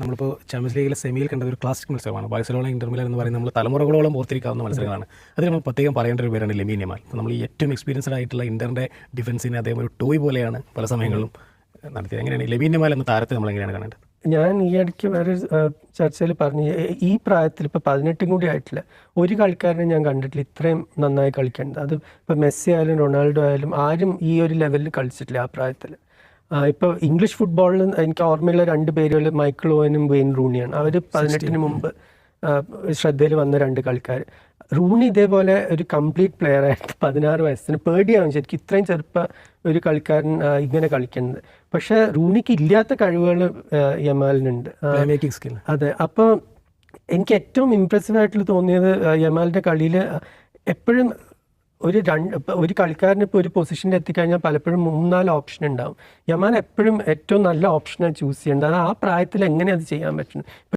നമ്മളിപ്പോൾ ചാമ്പ്യൻസ് ലീഗിലെ സെമിയിൽ കണ്ടത് ഒരു ക്ലാസിക് മത്സരമാണ്. ബാഴ്സലോണ ഇന്റർ മിലാൻ എന്ന് പറയുന്നത് നമ്മൾ തലമുറകളോളം ഓർത്തിരിക്കാവുന്ന മത്സരങ്ങളാണ്. അതിൽ നമ്മൾ പ്രത്യേകം പറയേണ്ട ഒരു പേരാണ് ലെമീൻ യമാൽ. അപ്പോൾ നമ്മൾ ഈ ഏറ്റവും എക്സ്പീരിയൻസ്ഡ് ആയിട്ടുള്ള ഇന്ററിൻ്റെ ഡിഫൻസിനെ അദ്ദേഹം ഒരു ടോയ് പോലെയാണ് പല സമയങ്ങളിലും നടത്തിയത്. എങ്ങനെയാണ് ലെമീൻ യമാൽ എന്ന താരത്തെ നമ്മൾ എങ്ങനെയാണ് കാണേണ്ടത്? ഞാൻ ഈ ഇടയ്ക്ക് വേറെ ചർച്ചയിൽ പറഞ്ഞു, ഈ പ്രായത്തിൽ ഇപ്പോൾ 18 കൂടി ആയിട്ടില്ല, ഒരു കളിക്കാരനെ ഞാൻ കണ്ടിട്ടില്ല ഇത്രയും നന്നായി കളിക്കേണ്ടത്. അത് ഇപ്പോൾ മെസ്സി ആയാലും റൊണാൾഡോ ആയാലും ആരും ഈ ഒരു ലെവലിൽ കളിച്ചിട്ടില്ല ആ പ്രായത്തിൽ. ഇപ്പോൾ ഇംഗ്ലീഷ് ഫുട്ബോളിൽ എനിക്ക് ഓർമ്മയുള്ള 2 പേരുകൾ മൈക്കിൾ ഓവനും വെയിൻ റൂണിയാണ്. അവർ 18 മുമ്പ് ശ്രദ്ധയിൽ വന്ന 2 കളിക്കാർ. റൂണി ഇതേപോലെ ഒരു കംപ്ലീറ്റ് പ്ലെയർ ആയിരുന്നു. 16 വയസ്സിന് പേടിയാവും ശരിക്കും ഇത്രയും ചെറുപ്പം ഒരു കളിക്കാരൻ ഇങ്ങനെ കളിക്കുന്നത്. പക്ഷേ റൂണിക്ക് ഇല്ലാത്ത കഴിവുകൾ യമാലിനുണ്ട്. അതെ, അപ്പോൾ എനിക്ക് ഏറ്റവും ഇമ്പ്രസീവ് ആയിട്ട് തോന്നിയത് യമാലിൻ്റെ കളിയിൽ എപ്പോഴും ഒരു കളിക്കാരന് ഇപ്പോൾ ഒരു പൊസിഷനിൽ എത്തിക്കഴിഞ്ഞാൽ പലപ്പോഴും 3-4 ഓപ്ഷൻ ഉണ്ടാവും. യമാൽ എപ്പോഴും ഏറ്റവും നല്ല ഓപ്ഷനാണ് ചൂസ് ചെയ്യേണ്ടത്. അത് ആ പ്രായത്തിൽ എങ്ങനെ അത് ചെയ്യാൻ പറ്റും?